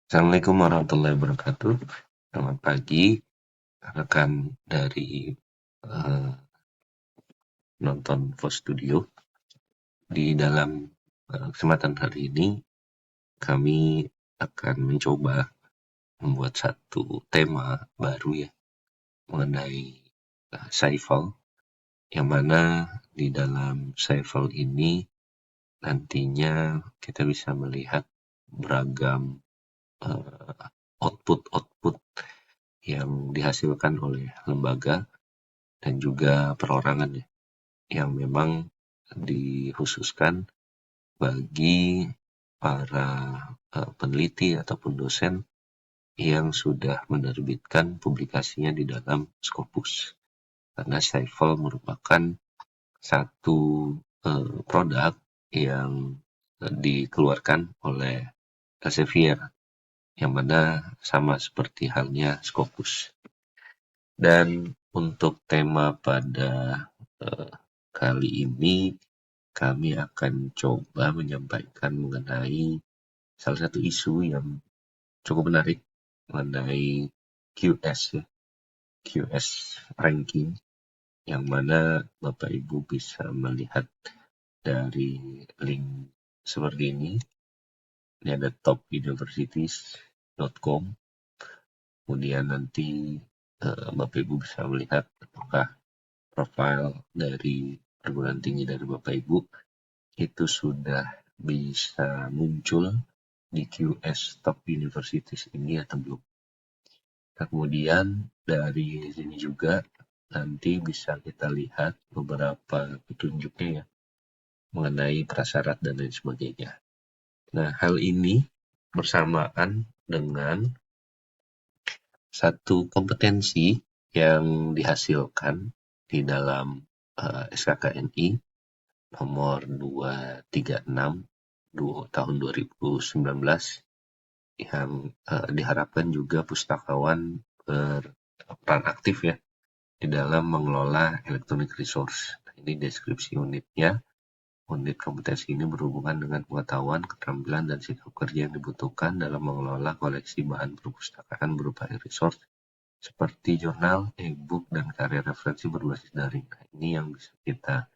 Assalamualaikum warahmatullahi wabarakatuh. Selamat pagi, rekan dari eh, nonton Voice Studio. Di dalam kesempatan hari ini, kami akan mencoba membuat satu tema baru ya mengenai Saiful, yang mana di dalam Saiful ini nantinya kita bisa melihat beragam output-output yang dihasilkan oleh lembaga dan juga perorangan ya, yang memang dikhususkan bagi para peneliti ataupun dosen yang sudah menerbitkan publikasinya di dalam Scopus. Karena Saiful merupakan satu produk yang dikeluarkan oleh Elsevier, yang mana sama seperti halnya Scopus. Dan untuk tema pada kali ini, kami akan coba menyampaikan mengenai salah satu isu yang cukup menarik mengenai QS ya, QS ranking, yang mana Bapak Ibu bisa melihat dari link seperti ini. Ini ada topuniversities.com. Kemudian nanti Bapak Ibu bisa melihat apakah profil dari perguruan tinggi dari Bapak Ibu itu sudah bisa muncul di QS Top Universities ini atau belum. Nah, kemudian dari sini juga nanti bisa kita lihat beberapa petunjuknya ya mengenai prasyarat dan lain sebagainya. Nah, hal ini bersamaan dengan satu kompetensi yang dihasilkan di dalam SKKNI nomor 236 tahun 2019, yang diharapkan juga pustakawan berperan aktif ya di dalam mengelola electronic resource. Nah, ini deskripsi unitnya. Unit kompetensi ini berhubungan dengan pengetahuan, keterampilan, dan sikap kerja yang dibutuhkan dalam mengelola koleksi bahan perpustakaan berupa e-resource seperti jurnal, e-book, dan karya referensi berbasis daring. Nah, ini yang bisa kita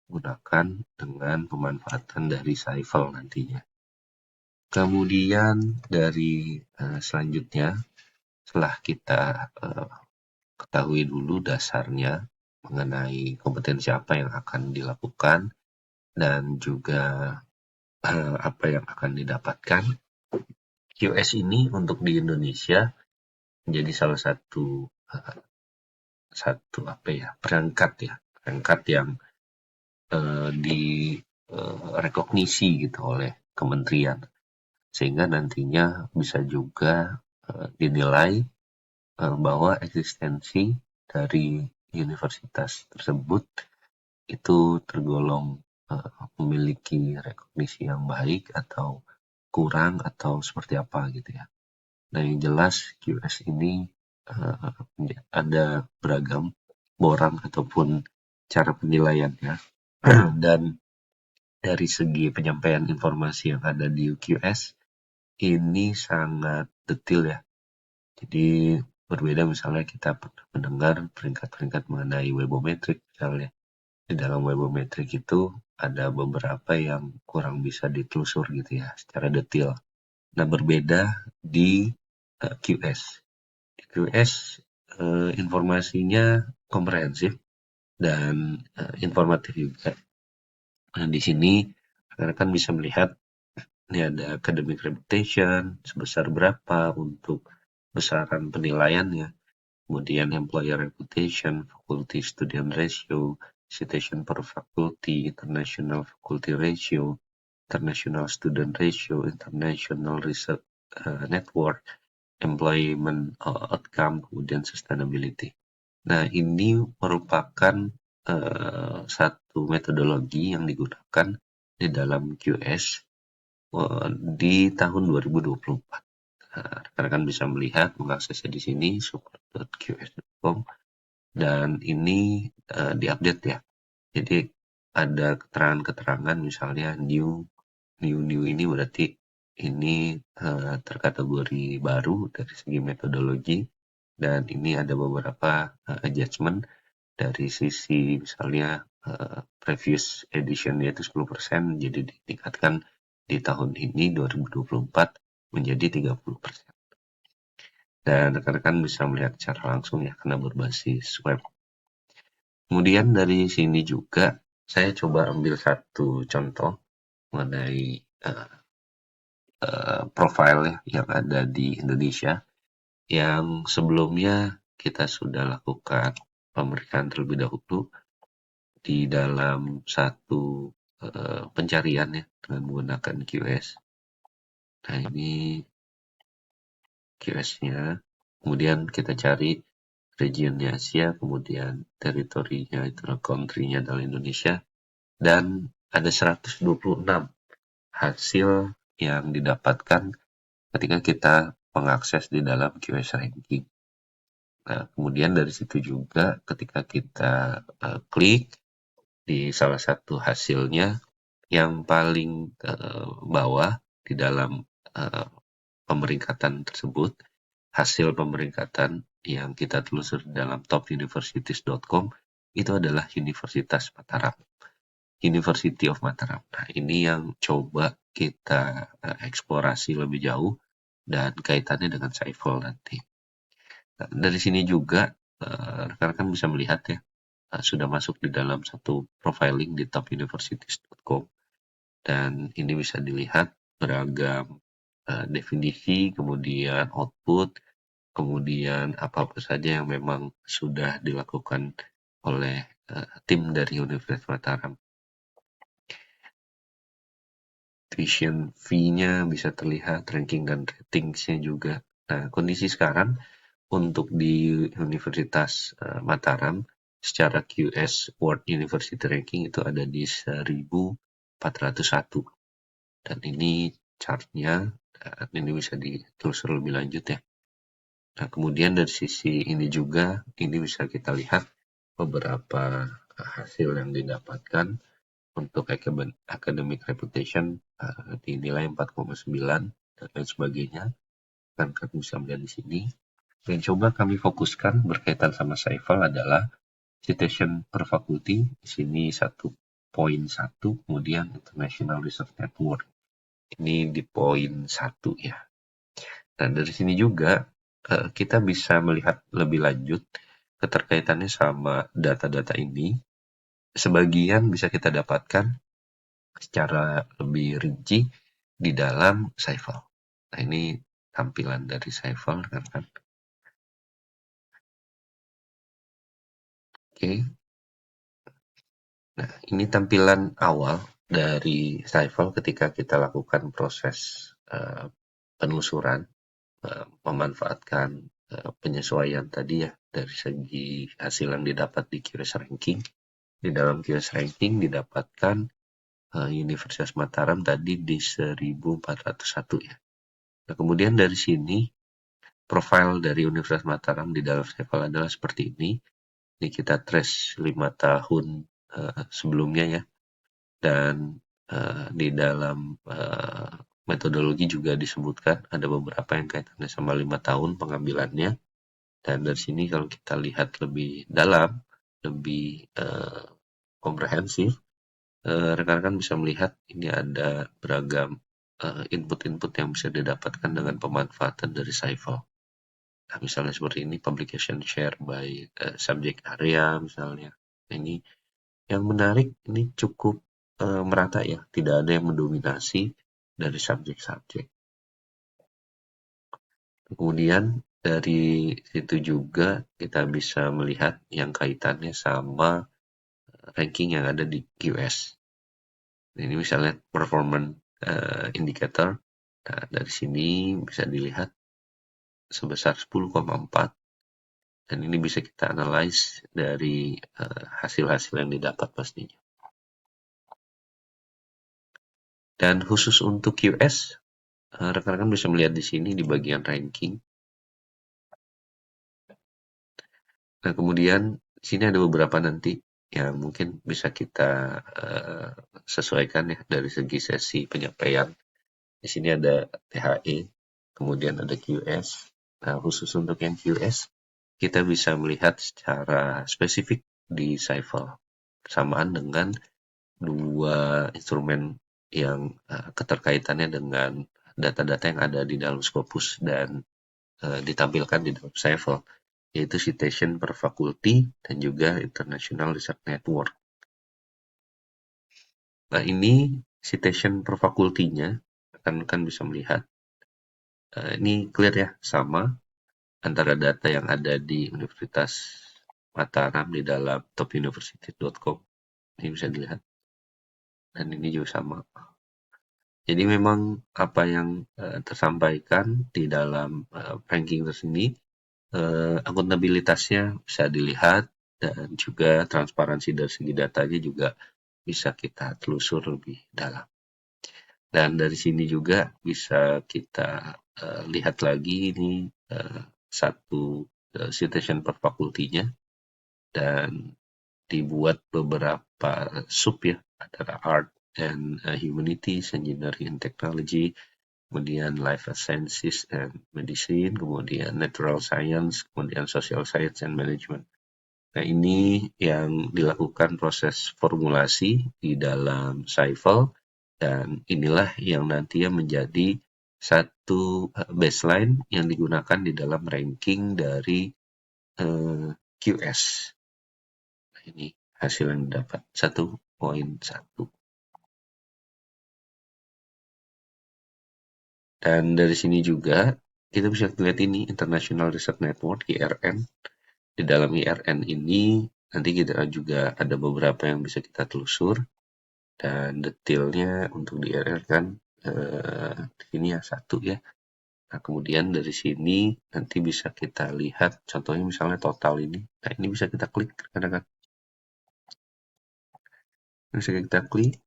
gunakan dengan pemanfaatan dari Saiful nantinya. Kemudian dari selanjutnya, setelah kita ketahui dulu dasarnya mengenai kompetensi apa yang akan dilakukan dan juga apa yang akan didapatkan, QS ini untuk di Indonesia menjadi salah satu perangkat yang direkognisi gitu oleh kementerian, sehingga nantinya bisa juga dinilai bahwa eksistensi dari universitas tersebut itu tergolong memiliki rekognisi yang baik atau kurang atau seperti apa gitu ya. Nah, yang jelas QS ini ada beragam borang ataupun cara penilaiannya. Dan dari segi penyampaian informasi yang ada di QS ini sangat detail ya. Jadi berbeda misalnya kita pernah mendengar peringkat-peringkat mengenai webometrik misalnya. Di dalam webometrik itu ada beberapa yang kurang bisa ditelusur gitu ya secara detail. Nah, berbeda di QS. Di QS informasinya komprehensif dan informatif juga. Nah, di sini rekan-rekan bisa melihat ini ada academic reputation sebesar berapa untuk besaran penilaiannya, kemudian employer reputation, faculty student ratio, citation per faculty, international faculty ratio, international student ratio, international research network, employment outcome, kemudian sustainability. Nah, ini merupakan satu metodologi yang digunakan di dalam QS di tahun 2024. Nah, rekan-rekan bisa melihat mengaksesnya di sini support.qs.com, dan ini diupdate ya. Jadi ada keterangan-keterangan misalnya new ini berarti ini terkategori baru dari segi metodologi, dan ini ada beberapa adjustment dari sisi misalnya previous edition-nya itu 10%, jadi ditingkatkan di tahun ini 2024 menjadi 30%. Dan rekan-rekan bisa melihat secara langsung ya, karena berbasis web. Kemudian dari sini juga saya coba ambil satu contoh mengenai profile yang ada di Indonesia yang sebelumnya kita sudah lakukan pemeriksaan terlebih dahulu di dalam satu pencarian ya dengan menggunakan QS. Nah, ini QS-nya. Kemudian kita cari regionnya Asia, kemudian teritorinya itu country-nya adalah Indonesia, dan ada 126 hasil yang didapatkan ketika kita mengakses di dalam QS ranking. Nah, kemudian dari situ juga ketika kita klik di salah satu hasilnya yang paling bawah di dalam pemeringkatan tersebut, hasil pemeringkatan yang kita telusuri dalam topuniversities.com itu adalah Universitas Mataram. University of Mataram. Nah, ini yang coba kita eksplorasi lebih jauh dan kaitannya dengan Saiful nanti. Nah, dari sini juga rekan-rekan bisa melihat ya, sudah masuk di dalam satu profiling di topuniversities.com, dan ini bisa dilihat beragam definisi, kemudian output, kemudian apa-apa saja yang memang sudah dilakukan oleh tim dari Universitas Mataram. Tuition fee-nya bisa terlihat, ranking dan ratings-nya juga. Nah, kondisi sekarang untuk di Universitas Mataram secara QS World University Ranking itu ada di 1401. Dan ini chart-nya, dan ini bisa ditelusuri lebih lanjut ya. Nah, kemudian dari sisi ini juga, ini bisa kita lihat beberapa hasil yang didapatkan untuk academic reputation dinilai 4,9 dan lain sebagainya. Kan kami bisa melihat di sini. Yang coba kami fokuskan berkaitan sama Saiful adalah citation per faculty. Di sini 1.1, kemudian International Research Network. Ini di poin 1 ya. Nah, dari sini juga kita bisa melihat lebih lanjut keterkaitannya sama data-data ini. Sebagian bisa kita dapatkan secara lebih rinci di dalam Saiful. Nah, ini tampilan dari Saiful, kan? Oke. Nah, ini tampilan awal dari Saiful ketika kita lakukan proses penelusuran, memanfaatkan penyesuaian tadi ya dari segi hasil yang didapat di QS ranking. Di dalam QS ranking didapatkan Universitas Mataram tadi di 1401 ya. Nah, kemudian dari sini profil dari Universitas Mataram di dalam Saiful adalah seperti ini. Ini kita trace 5 tahun sebelumnya ya. Dan di dalam metodologi juga disebutkan ada beberapa yang kaitannya sama 5 tahun pengambilannya. Dan dari sini kalau kita lihat lebih dalam, lebih komprehensif, rekan-rekan bisa melihat ini ada beragam input-input yang bisa didapatkan dengan pemanfaatan dari Saiful. Nah, misalnya seperti ini, publication share by subject area misalnya. Nah, ini yang menarik, ini cukup merata ya, tidak ada yang mendominasi dari subjek-subjek. Kemudian dari situ juga kita bisa melihat yang kaitannya sama ranking yang ada di QS. Ini misalnya performance indicator. Nah, dari sini bisa dilihat sebesar 10,4, dan ini bisa kita analyze dari hasil-hasil yang didapat pastinya. Dan khusus untuk QS, rekan-rekan bisa melihat di sini di bagian ranking. Nah, kemudian di sini ada beberapa nanti yang mungkin bisa kita sesuaikan ya dari segi sesi penyampaian. Di sini ada THE, kemudian ada QS. Nah, khusus untuk yang QS, kita bisa melihat secara spesifik di Cypher, bersamaan dengan dua instrumen yang keterkaitannya dengan data-data yang ada di dalam Scopus dan ditampilkan di dalam Cypher, yaitu citation per faculty dan juga International Research Network. Nah, ini citation per faculty-nya, kan bisa melihat, ini clear ya, sama antara data yang ada di Universitas Mataram di dalam topuniversity.com. Ini bisa dilihat. Dan ini juga sama. Jadi memang apa yang tersampaikan di dalam ranking tersini, akuntabilitasnya bisa dilihat dan juga transparansi dari segi datanya juga bisa kita telusur lebih dalam. Dan dari sini juga bisa kita lihat lagi ini satu citation per fakultinya, dan dibuat beberapa sub ya, antara art and humanities, engineering and technology, kemudian life sciences and medicine, kemudian natural science, kemudian social science and management. Nah, ini yang dilakukan proses formulasi di dalam Cypher, dan inilah yang nantinya menjadi satu baseline yang digunakan di dalam ranking dari QS. Nah, ini hasil yang didapat 1.1. Dan dari sini juga kita bisa lihat ini International Research Network IRN. Di dalam IRN ini nanti kita juga ada beberapa yang bisa kita telusur, dan detailnya untuk di IRN kan di sini ya satu ya. Nah, kemudian dari sini nanti bisa kita lihat contohnya misalnya total ini. Nah, ini bisa kita klik rekan-rekan. Bisa kita klik.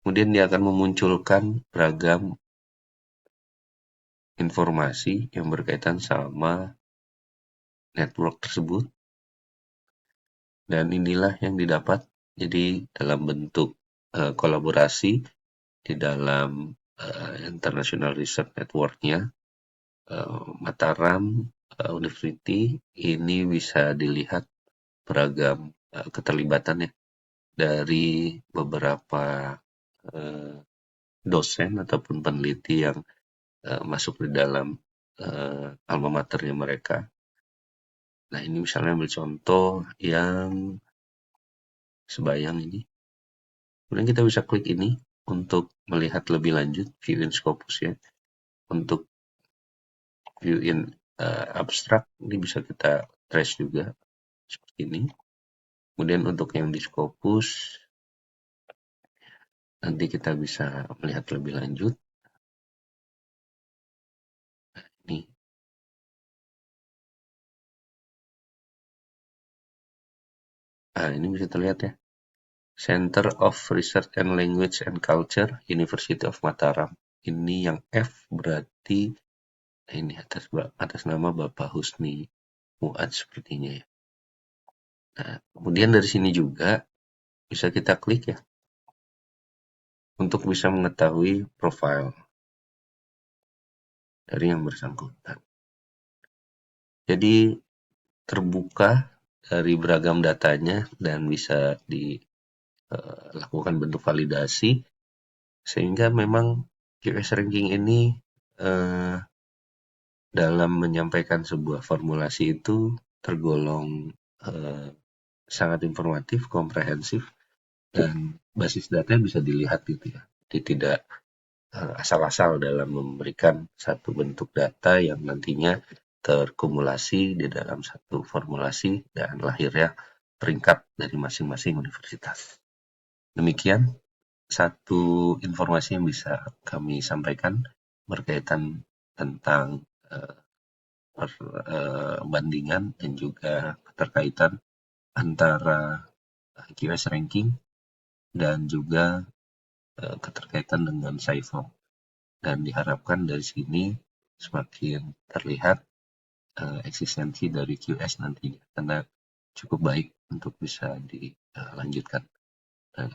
Kemudian dia akan memunculkan beragam informasi yang berkaitan sama network tersebut. Dan inilah yang didapat. Jadi dalam bentuk kolaborasi di dalam International Research Network-nya, Mataram University ini bisa dilihat beragam keterlibatannya dari beberapa dosen ataupun peneliti yang masuk di dalam alma maternya mereka. Nah, ini misalnya ambil contoh yang Sebayang ini. Kemudian kita bisa klik ini untuk melihat lebih lanjut view in Scopus ya. Untuk view in abstract ini bisa kita trace juga seperti ini. Kemudian untuk yang di Scopus nanti kita bisa melihat lebih lanjut. Nih. Nah, ini bisa terlihat ya. Center of Research and Language and Culture, University of Mataram. Ini yang F berarti ini atas nama Bapak Husni Muad sepertinya ya. Nah, kemudian dari sini juga bisa kita klik ya untuk bisa mengetahui profil dari yang bersangkutan. Jadi terbuka dari beragam datanya dan bisa dilakukan bentuk validasi, sehingga memang QS ranking ini dalam menyampaikan sebuah formulasi itu tergolong sangat informatif, komprehensif, dan basis datanya bisa dilihat gitu ya. Jadi tidak asal-asal dalam memberikan satu bentuk data yang nantinya terkumulasi di dalam satu formulasi dan lahirnya peringkat dari masing-masing universitas. Demikian satu informasi yang bisa kami sampaikan berkaitan tentang perbandingan dan juga keterkaitan antara QS ranking dan juga keterkaitan dengan Cypher. Dan diharapkan dari sini semakin terlihat eksistensi dari QS nantinya, karena cukup baik untuk bisa dilanjutkan.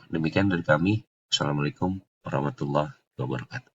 Demikian dari kami. Assalamualaikum warahmatullahi wabarakatuh.